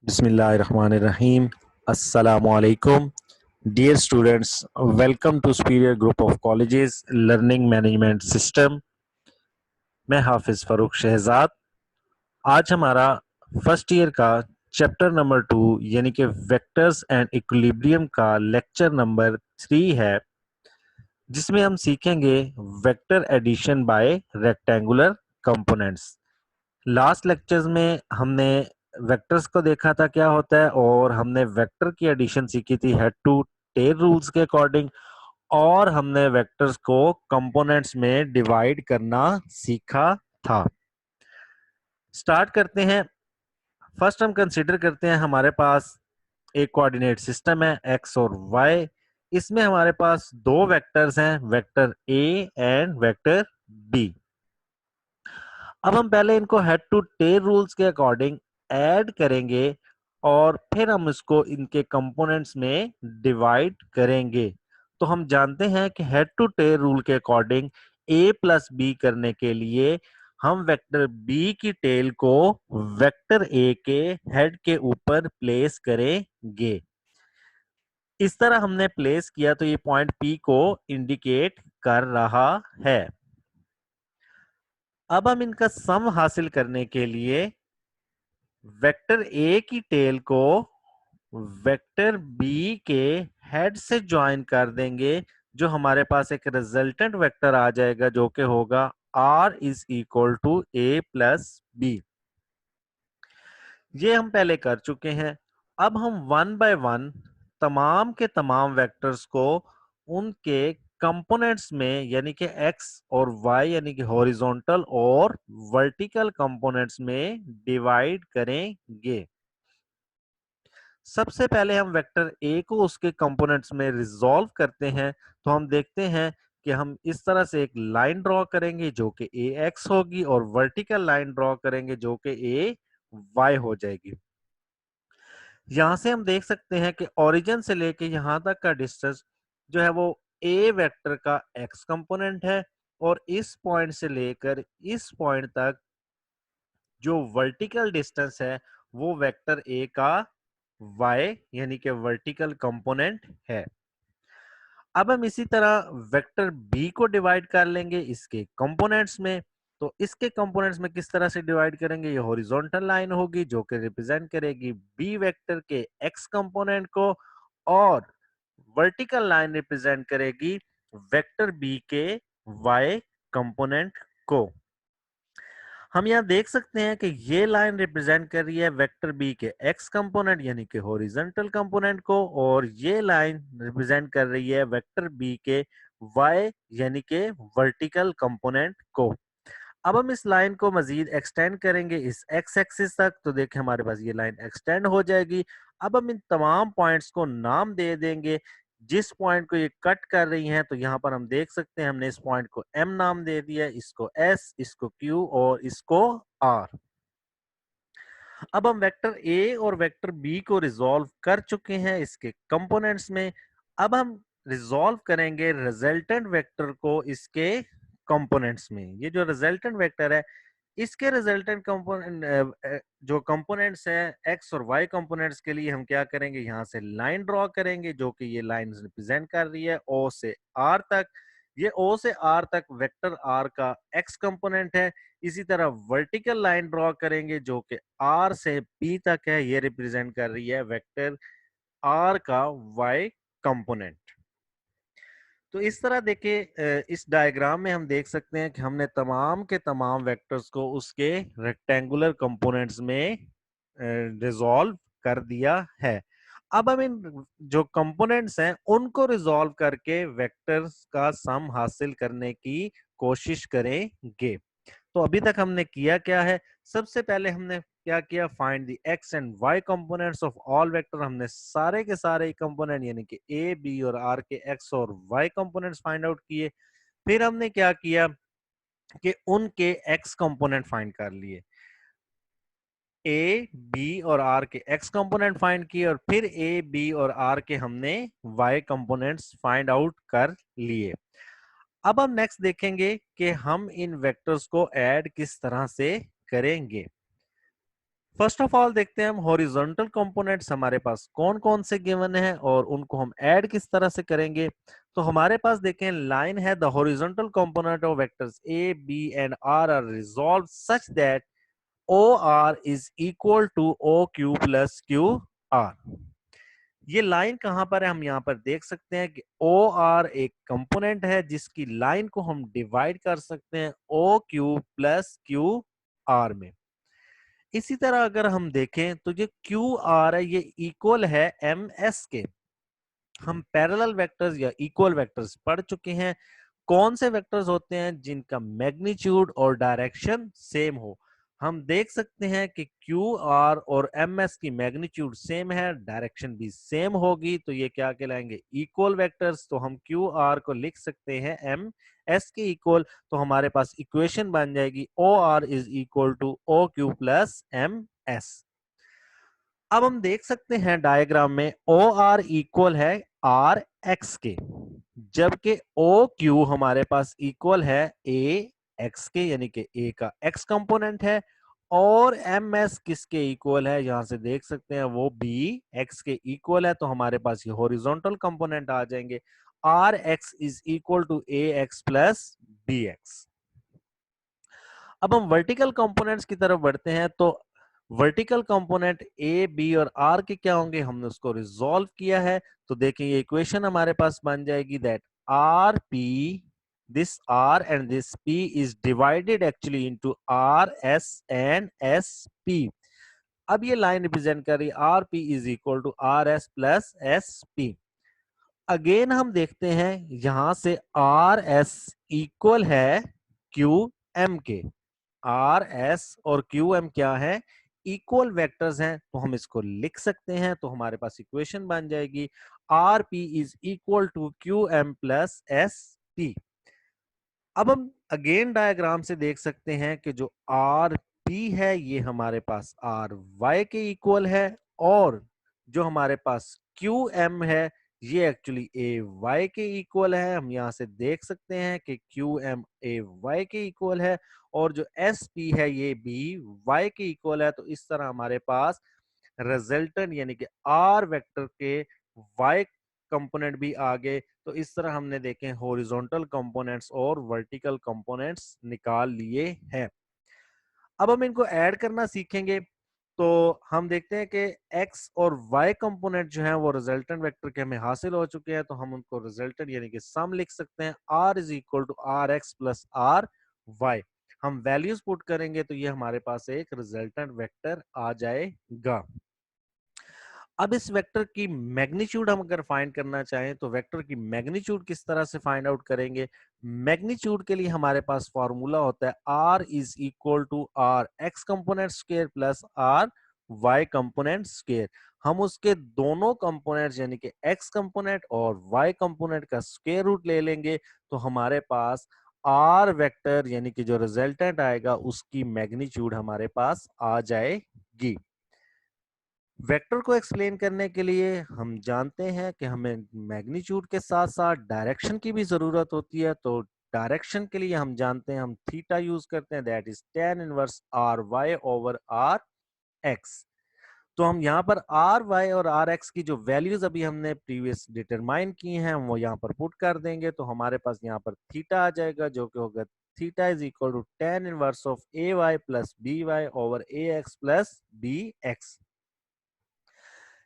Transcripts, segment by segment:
Bismillahirrahmanirrahim. Assalamualaikum. Dear students, welcome to Superior Group of Colleges Learning Management System. मैं हाफिज फरूक शहजाद। आज हमारा first year का chapter number 2 यानी कि वेक्टर्स एंड इक्विलिब्रियम का लेक्चर नंबर 3 है, जिसमें हम सीखेंगे vector addition by rectangular components. Last lectures में हमने वेक्टर्स को देखा था क्या होता है, और हमने वेक्टर की एडिशन सीखी थी हेड टू टेल रूल्स के अकॉर्डिंग, और हमने वेक्टर्स को कंपोनेंट्स में डिवाइड करना सीखा था। स्टार्ट करते हैं। फर्स्ट हम कंसीडर करते हैं हमारे पास एक कोऑर्डिनेट सिस्टम है एक्स और वाई। इसमें हमारे पास दो वेक्टर्स हैं, vector A and vector B. अब हम पहले इनको हेड टू टेल रूल्स के अकॉर्डिंग ऐड करेंगे और फिर हम इसको इनके कंपोनेंट्स में डिवाइड करेंगे। तो हम जानते हैं कि हेड टू टेल रूल के अकॉर्डिंग ए प्लस बी करने के लिए हम वेक्टर बी की टेल को वेक्टर ए के हेड के ऊपर प्लेस करेंगे। इस तरह हमने प्लेस किया तो ये पॉइंट पी को इंडिकेट कर रहा है। अब हम इनका सम हासिल करने के लिए वेक्टर ए की टेल को वेक्टर बी के हेड से ज्वाइन कर देंगे, जो हमारे पास एक रिजल्टेंट वेक्टर आ जाएगा जो कि होगा r is equal to A plus B. ये हम पहले कर चुके हैं। अब हम वन बाय वन तमाम के तमाम वेक्टर्स को उनके कंपोनेंट्स में यानी कि x और y यानी कि हॉरिजॉन्टल और वर्टिकल कंपोनेंट्स में डिवाइड करेंगे। सबसे पहले हम वेक्टर ए को उसके कंपोनेंट्स में रिजॉल्व करते हैं। तो हम देखते हैं कि हम इस तरह से एक लाइन ड्रॉ करेंगे जो कि ए एक्स होगी, और वर्टिकल लाइन ड्रॉ करेंगे जो कि ए वाई हो जाएगी। यहां से हम देख सकते हैं कि ओरिजिन से लेके यहां तक का डिस्टेंस जो है वो ए वेक्टर का एक्स कंपोनेंट है, और इस पॉइंट से लेकर इस पॉइंट तक जो वर्टिकल डिस्टेंस है वो वेक्टर ए का y यानी कि वर्टिकल कंपोनेंट है। अब हम इसी तरह वेक्टर b को डिवाइड कर लेंगे इसके कंपोनेंट्स में। तो इसके कंपोनेंट्स में किस तरह से डिवाइड करेंगे, ये हॉरिजॉन्टल लाइन होगी जो कि रिप्रेजेंट करेगी b वेक्टर के x कंपोनेंट को, और वर्टिकल लाइन रिप्रेजेंट करेगी वेक्टर b के y कंपोनेंट को। हम यहाँ देख सकते हैं कि ये लाइन रिप्रेजेंट कर रही है वेक्टर बी के एक्स कंपोनेंट यानी कि हॉरिजॉन्टल कंपोनेंट को, और ये लाइन रिप्रेजेंट कर रही है वेक्टर बी के वाई यानी कि वर्टिकल कंपोनेंट को। अब हम इस लाइन को मजीद एक्सटेंड करेंगे इस एक्स एक्सिस तक, तो देखिए हमारे पास ये लाइन एक्सटेंड हो जाएगी। अब हम इन तमाम पॉइंट्स को नाम दे देंगे। जिस पॉइंट को ये कट कर रही हैं, तो यहाँ पर हम देख सकते हैं हमने इस पॉइंट को एम नाम दे दिया, इसको एस, इसको क्यू और इसको आर। अब हम वेक्टर ए और वेक्टर बी को रिजॉल्व कर चुके हैं इसके कंपोनेंट्स में। अब हम रिजॉल्व करेंगे रिजल्टेंट वेक्टर को इसके कंपोनेंट्स में। ये जो रिजल्टेंट वेक्टर है इसके रिजल्टेंट कंपोनेंट जो कंपोनेंट्स हैं एक्स और वाई कंपोनेंट्स के लिए हम क्या करेंगे, यहाँ से लाइन ड्रॉ करेंगे जो कि ये लाइन रिप्रेजेंट कर रही है ओ से आर तक। ये ओ से आर तक वेक्टर आर का एक्स कंपोनेंट है। इसी तरह वर्टिकल लाइन ड्रॉ करेंगे जो कि आर से पी तक है, ये रिप्रेजेंट कर रही है वेक्टर आर का वाई कंपोनेंट। तो इस तरह देखिए इस डायग्राम में हम देख सकते हैं कि हमने तमाम के तमाम वेक्टर्स को उसके रेक्टेंगुलर कंपोनेंट्स में रिजॉल्व कर दिया है। अब हम इन जो कंपोनेंट्स हैं उनको रिजॉल्व करके वेक्टर्स का सम हासिल करने की कोशिश करेंगे। तो अभी तक हमने किया क्या है, सबसे पहले हमने क्या किया, find the X and Y components of all vector. हमने सारे के सारे कंपोनेंट यानी कि ए बी और आर के एक्स और वाई कंपोनेंट्स फाइंड आउट किए। फिर हमने क्या किया कि उनके एक्स कंपोनेंट फाइंड कर लिए, ए बी और आर के एक्स कंपोनेंट फाइंड किए, और फिर ए बी और आर के हमने वाई कंपोनेंट्स फाइंड आउट कर लिए। अब हम नेक्स्ट देखेंगे कि हम इन वेक्टर्स को ऐड किस तरह से करेंगे। फर्स्ट ऑफ ऑल देखते हैं हम हॉरिजॉन्टल कंपोनेंट्स हमारे पास कौन कौन से गिवन है और उनको हम ऐड किस तरह से करेंगे। तो हमारे पास देखें लाइन है, the horizontal component of vectors A B and R R resolve such that O R is equal to O Q plus Q R. ये लाइन कहां पर है, हम यहां पर देख सकते हैं कि ओ आर एक कंपोनेंट है जिसकी लाइन को हम डिवाइड कर सकते हैं O Q plus Q R में। इसी तरह अगर हम देखें तो ये क्यू आर है, ये इक्वल है एम एस के। हम पैरेलल वेक्टर्स या इक्वल वेक्टर्स पढ़ चुके हैं। कौन से वेक्टर्स होते हैं जिनका मैग्नीट्यूड और डायरेक्शन सेम हो। हम देख सकते हैं कि क्यू आर और एम एस की मैग्नीट्यूड सेम है, डायरेक्शन भी सेम होगी, तो ये क्या कहलाएंगे, इक्वल वेक्टर्स। तो हम क्यू आर को लिख सकते हैं एम एस के इक्वल। तो हमारे पास इक्वेशन बन जाएगी O R is equal to O Q plus M S. अब हम देख सकते हैं डायग्राम में ओ आर इक्वल है आर एक्स के, जबकि ओ क्यू हमारे पास इक्वल है ए एक्स के, यानी कि ए का एक्स कंपोनेंट है। और एम एस किसके इक्वल है, यहां से देख सकते हैं वो बी एक्स के इक्वल है। तो हमारे पास ये हॉरिजॉन्टल कंपोनेंट आ जाएंगे, R X is equal to A X plus B X. अब हम वर्टिकल कंपोनेंट्स की तरफ बढ़ते हैं। तो वर्टिकल कंपोनेंट ए बी और आर के क्या होंगे, हमने उसको रिजॉल्व किया है। तो देखिए ये इक्वेशन हमारे पास बन जाएगी that R P, this R and this P is divided actually into R S and S P. अब ये लाइन रिप्रेजेंट कर रही है R P is equal to R S plus S P. Again हम देखते हैं यहां से आर एस इक्वल है क्यू एम के। आर एस और क्यू एम क्या है, इक्वल वेक्टर्स हैं, तो हम इसको लिख सकते हैं। तो हमारे पास इक्वेशन बन जाएगी R P is equal to Q M plus S P. अब हम अगेन डायग्राम से देख सकते हैं कि जो आर पी है ये हमारे पास आर वाई के इक्वल है, और जो हमारे पास क्यू एम है ये एक्चुअली ए वाई के इक्वल है। हम यहां से देख सकते हैं कि क्यू एम ए वाई के इक्वल है, और जो एस पी है ये बी वाई के इक्वल है। तो इस तरह हमारे पास रिजल्टेंट यानी कि आर वेक्टर के वाई कंपोनेंट भी आ गए। तो इस तरह हमने देखे हॉरिजॉन्टल कंपोनेंट्स और वर्टिकल कंपोनेंट्स निकाल लिए हैं। अब हम इनको ऐड करना सीखेंगे। तो हम देखते हैं कि x और y कंपोनेंट जो है वो रिजल्टेंट वेक्टर के हमें हासिल हो चुके हैं। तो हम उनको रिजल्टेंट यानी कि सम लिख सकते हैं, r is equal to R X plus R Y. हम वैल्यूज पुट करेंगे तो ये हमारे पास एक रिजल्टेंट वेक्टर आ जाएगा। अब इस वेक्टर की मैग्नीट्यूड हम अगर फाइंड करना चाहें तो वेक्टर की मैग्नीट्यूड किस तरह से फाइंड आउट करेंगे। मैग्नीट्यूड के लिए हमारे पास फॉर्मूला होता है R is equal to R X component square plus R Y component square. हम उसके दोनों कंपोनेंट्स यानी कि एक्स कंपोनेंट और वाई कंपोनेंट का स्क्वायर रूट ले लेंगे, तो हमारे पास आर वेक्टर यानी कि जो रिजल्टेंट आएगा उसकी मैग्नीट्यूड हमारे पास आ जाएगी। वेक्टर को एक्सप्लेन करने के लिए हम जानते हैं कि हमें मैग्नीट्यूड के साथ साथ डायरेक्शन की भी जरूरत होती है। तो डायरेक्शन के लिए हम जानते हैं हम थीटा यूज करते हैं, that is tan inverse R Y over R X. तो हम यहाँ पर आर वाई और आर एक्स की जो वैल्यूज अभी हमने प्रीवियस डिटरमाइन की हैं वो यहाँ पर पुट कर देंगे। तो हमारे पास यहाँ पर थीटा आ जाएगा जो कि होगा theta is equal to tan inverse of A Y plus B Y over A X plus B X.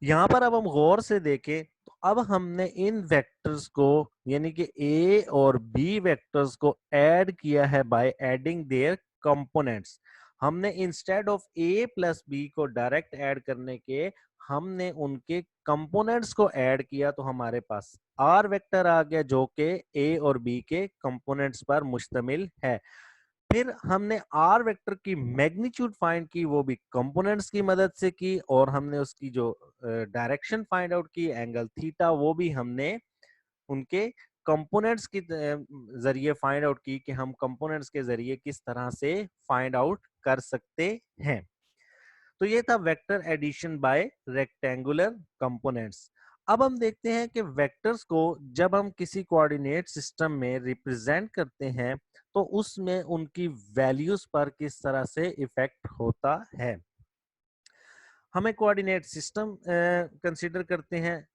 यहाँ पर अब हम गौर से देखें तो अब हमने इन वेक्टर्स को यानी कि ए और बी वेक्टर्स को ऐड किया है बाय एडिंग देयर कंपोनेंट्स। हमने instead of A plus B को डायरेक्ट ऐड करने के हमने उनके कंपोनेंट्स को ऐड किया, तो हमारे पास आर वेक्टर आ गया जो कि ए और बी के कंपोनेंट्स पर मुश्तमिल है। फिर हमने आर वेक्टर की मैग्नीट्यूड फाइंड की, वो भी कंपोनेंट्स की मदद से की, और हमने उसकी जो डायरेक्शन फाइंड आउट की एंगल थीटा, वो भी हमने उनके कंपोनेंट्स के जरिए फाइंड आउट की कि हम कंपोनेंट्स के जरिए किस तरह से फाइंड आउट कर सकते हैं। तो ये था vector addition by rectangular components. अब हम देखते हैं कि वेक्टर्स को जब हम किसी कोऑर्डिनेट सिस्टम में रिप्रेजेंट करते हैं तो उसमें उनकी वैल्यूज पर किस तरह से इफेक्ट होता है। हमें कोऑर्डिनेट सिस्टम कंसीडर करते हैं।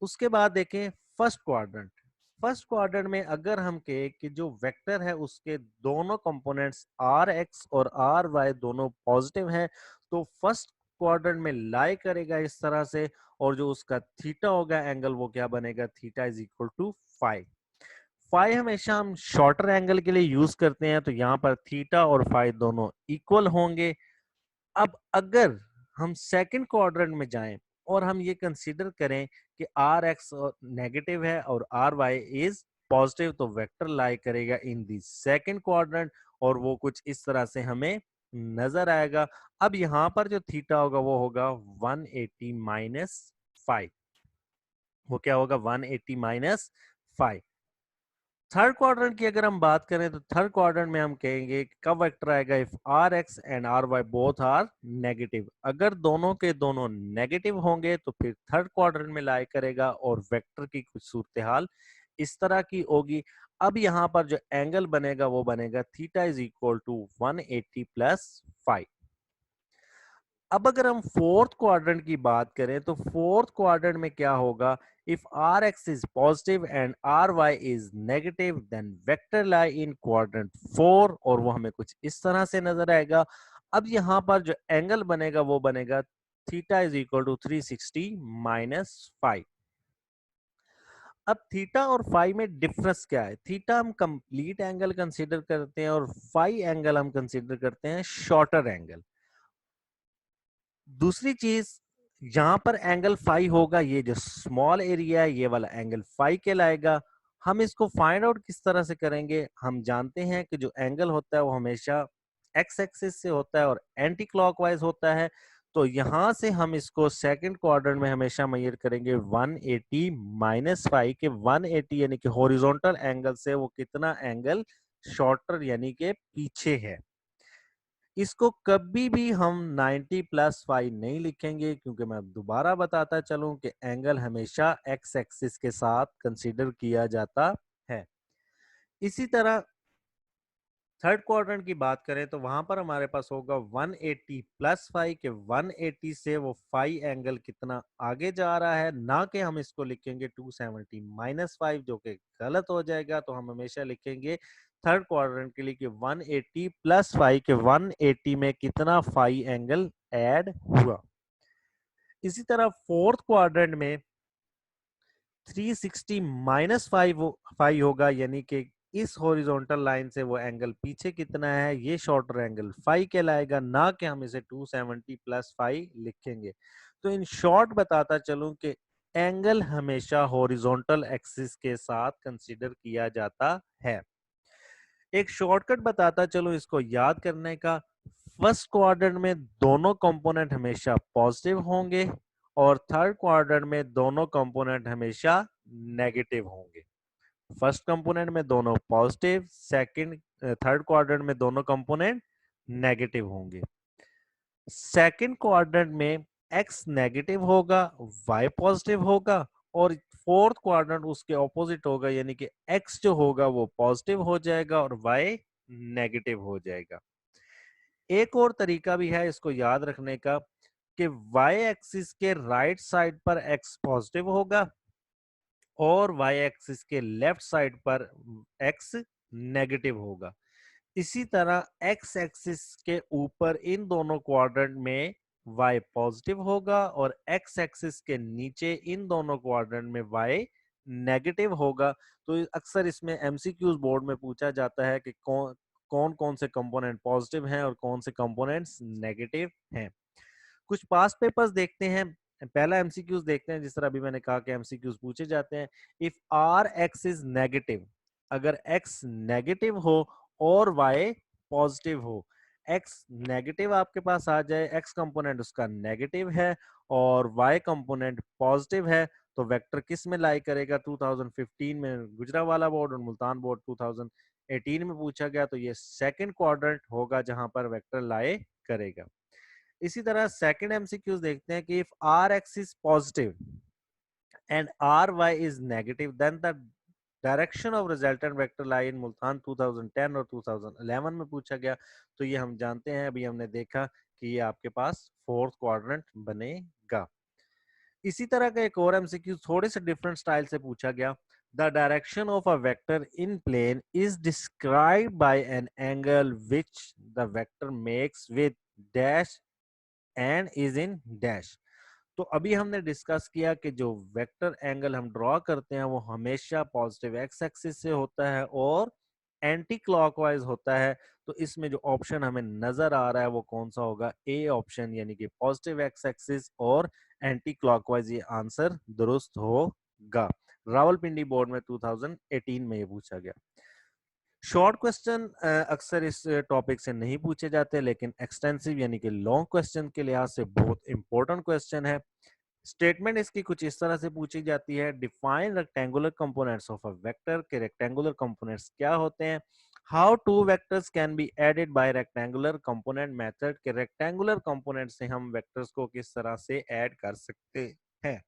उसके बाद देखें फर्स्ट क्वाड्रेंट। फर्स्ट क्वाड्रेंट में अगर हम कहें कि जो वेक्टर है उसके दोनों कंपोनेंट्स आर एक्स और आर वाई दोनों पॉजिटिव हैं, तो फर्स्ट क्वाड्रेंट में लाई करेगा इस तरह से, और जो उसका थीटा होगा एंगल वो क्या बनेगा, theta is equal to five. Five हमेशा हम शॉर्टर एंगल के लिए यूज करते हैं, तो यहाँ पर थीटा और फाइव दोनों इक्वल होंगे। अब अगर हम सेकंड क्वाड्रेंट में जाएं और हम ये कंसीडर करें कि आर एक्स नेगेटिव है और आर वाई इज पॉजिटिव, तो वेक्टर लाई करेगा इन दी सेकंड क्वाड्रेंट, और वो कुछ इस तरह से हमें नजर आएगा। अब यहाँ पर जो थीटा होगा वो होगा 180 माइनस फाइव। वो क्या होगा, 180 माइनस फाइव। थर्ड क्वाड्रेंट की अगर हम बात करें तो थर्ड क्वाड्रेंट में हम कहेंगे कि कब वेक्टर आएगा, if R X and R Y both are negative. अगर दोनों के दोनों नेगेटिव होंगे तो फिर थर्ड क्वाड्रेंट में लाई करेगा, और वेक्टर की कुछ सूरत हाल इस तरह की होगी। अब यहाँ पर जो एंगल बनेगा वो बनेगा theta is equal to 180 plus five. अब अगर हम फोर्थ क्वाड्रेंट की बात करें तो फोर्थ क्वाड्रेंट में क्या होगा, if R X is positive and R Y is negative then vector lie in quadrant four, और वो हमें कुछ इस तरह से नजर आएगा। अब यहाँ पर जो एंगल बनेगा वो बनेगा theta is equal to 360 minus five. अब थीटा और फाई में डिफरेंस क्या है, थीटा हम कंप्लीट एंगल कंसीडर करते हैं और फाई एंगल हम कंसीडर करते हैं शॉर्टर एंगल। दूसरी चीज, यहां पर एंगल फाई होगा, ये जो स्मॉल एरिया है ये वाला एंगल फाई कहलाएगा। हम इसको फाइंड आउट किस तरह से करेंगे, हम जानते हैं कि जो एंगल होता है वो हमेशा एक्स एक्सिस से होता है और एंटी क्लॉकवाइज होता है। तो यहां से हम इसको सेकंड क्वाड्रेंट में हमेशा मेजर करेंगे 180 माइनस फाइव के 180 यानी कि हॉरिजॉन्टल एंगल से वो कितना एंगल शॉर्टर यानी कि पीछे है। इसको कभी भी हम 90 प्लस फाइव नहीं लिखेंगे, क्योंकि मैं दोबारा बताता चलूं कि एंगल हमेशा एक्स एक्सिस के साथ कंसीडर किया जाता है। इसी तरह थर्ड क्वाड्रेंट की बात करें तो वहां पर हमारे पास होगा 180 प्लस फाइव के 180 से वो फाइव एंगल कितना आगे जा रहा है, ना कि हम इसको लिखेंगे 270 माइनस फाइव, जो कि गलत हो जाएगा। तो हम हमेशा लिखेंगे थर्ड क्वाड्रेंट के लिए कि 180 प्लस फाइव के 180 में कितना फाइव एंगल ऐड हुआ। इसी तरह फोर्थ क्वाड्रेंट में 360 माइनस फाइव फाइव होगा, यानी कि इस हॉरिजॉन्टल लाइन से वो एंगल पीछे कितना है, ये शॉर्टर एंगल फाइव कहलाएगा, ना कि हम इसे 270 प्लस फाइव लिखेंगे। तो इन शॉर्ट बताता चलूं कि एंगल हमेशा हॉरिजॉन्टल एक्सिस के साथ कंसीडर किया जाता है। एक शॉर्टकट बताता चलो इसको याद करने का, फर्स्ट क्वाड्रेंट में दोनों कंपोनेंट हमेशा पॉजिटिव होंगे और थर्ड क्वाड्रेंट में दोनों कंपोनेंट हमेशा नेगेटिव होंगे। फर्स्ट कंपोनेंट में दोनों पॉजिटिव, सेकंड थर्ड क्वाड्रेंट में दोनों कंपोनेंट नेगेटिव होंगे। सेकंड क्वाड्रेंट में एक्स नेगेटिव होगा, वाई पॉजिटिव होगा, और फोर्थ क्वाड्रेंट उसके ऑपोजिट होगा, यानी कि एक्स जो होगा वो पॉजिटिव हो जाएगा और वाई नेगेटिव हो जाएगा। एक और तरीका भी है इसको याद रखने का कि वाई एक्सिस के राइट साइड पर एक्स पॉजिटिव होगा और वाई एक्सिस के लेफ्ट साइड पर एक्स नेगेटिव होगा। इसी तरह एक्स एक्सिस के ऊपर इन दोनों क्वाड्रेंट में y पॉजिटिव होगा और एक्स एक्सिस के नीचे इन दोनों क्वाड्रेंट में y नेगेटिव होगा। तो अक्सर इसमें एमसीक्यूज बोर्ड में पूछा जाता है कि कौन कौन कौन से कंपोनेंट पॉजिटिव हैं और कौन से कंपोनेंट्स नेगेटिव हैं। कुछ पास्ट पेपर्स देखते हैं, पहला एमसीक्यूज देखते हैं। जिस तरह अभी मैंने कहा कि एमसीक्यूज पूछे जाते हैं, if R X is negative, अगर एक्स नेगेटिव हो और वाई पॉजिटिव हो, एक्स नेगेटिव आपके पास आ जाए, एक्स कंपोनेंट उसका नेगेटिव है और वाई कंपोनेंट पॉजिटिव है, तो वेक्टर किस में लाई करेगा, 2015 में गुजरावाला बोर्ड और मुल्तान बोर्ड 2018 में पूछा गया, तो ये सेकंड क्वाड्रेंट होगा जहां पर वेक्टर लाई करेगा। इसी तरह सेकंड एमसीक्यूज देखते हैं कि if R X is positive and R Y is negative then the direction of resultant vector lie in Multan 2010 और 2011 में पूछा गया। तो ये हम जानते हैं, अभी हमने देखा कि ये आपके पास फोर्थ क्वाड्रेंट बनेगा। इसी तरह का एक और एमसीक्यू थोड़े से डिफरेंट स्टाइल से पूछा गया। The direction of a vector in plane is described by an angle which the vector makes with dash and is in dash. तो अभी हमने डिस्कस किया कि जो वेक्टर एंगल हम ड्रॉ करते हैं वो हमेशा पॉजिटिव एक्स एक्सिस से होता है और एंटी क्लॉकवाइज होता है। तो इसमें जो ऑप्शन हमें नजर आ रहा है वो कौन सा होगा, ए ऑप्शन, यानी कि पॉजिटिव एक्स एक्सिस और एंटी क्लॉकवाइज, ये आंसर दुरुस्त होगा। रावलपिंडी बोर्ड में 2018 में ये पूछा गया। शॉर्ट क्वेश्चन अक्सर इस टॉपिक से नहीं पूछे जाते, लेकिन एक्सटेंसिव यानी कि लॉन्ग क्वेश्चन के लिहाज से बहुत इंपॉर्टेंट क्वेश्चन है। स्टेटमेंट इसकी कुछ इस तरह से पूछी जाती है, define rectangular components of a vector, के रेक्टेंगुलर कंपोनेंट्स क्या होते हैं। How two vectors can be added by rectangular component method, के रेक्टेंगुलर कंपोनेंट से हम वेक्टर्स को किस तरह से ऐड कर सकते हैं।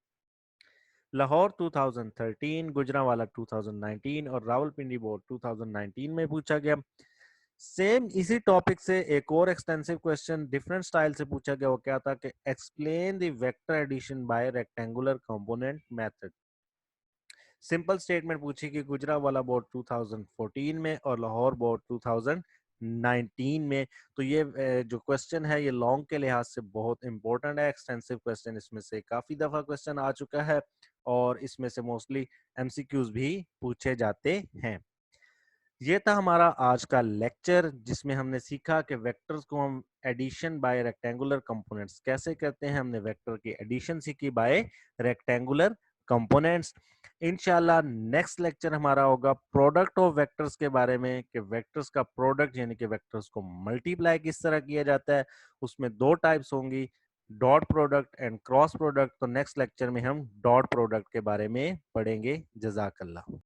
लाहौर 2013, गुजरांवाला 2019 और रावलपिंडी बोर्ड 2019 में पूछा गया। सेम इसी टॉपिक से एक और एक्सटेंसिव क्वेश्चन डिफरेंट स्टाइल से पूछा गया। वो क्या था कि explain the vector addition by rectangular component method. Simple statement पूछी कि गुजरांवाला बोर्ड 2014 में और लाहौर बोर्ड 2019 में। तो ये जो क्वेश्चन है ये लॉन्ग के लिहाज से बहुत इंपॉर्टेंट है, एक्सटेंसिव क्वेश्चन इसमें से काफी दफा क्वेश्चन आ चुका है और इसमें से मोस्टली एमसीक्यूज भी पूछे जाते हैं। ये था हमारा आज का लेक्चर जिसमें हमने सीखा कि वेक्टर्स को हम एडिशन बाय रेक्टेंगुलर कंपोनेंट्स कैसे करते हैं। हमने वेक्टर की एडिशन सीखी बाय रेक्टेंगुलर कंपोनेंट्स। इंशाल्लाह नेक्स्ट लेक्चर हमारा होगा प्रोडक्ट ऑफ वेक्टर्स के बारे में, कि वेक्टर्स का प्रोडक्ट यानी कि वेक्टर्स को मल्टीप्लाई किस तरह किया जाता है। उसमें दो टाइप्स होंगी, dot product and cross product. तो नेक्स्ट लेक्चर में हम डॉट प्रोडक्ट के बारे में पढ़ेंगे। जजाकल्लाह।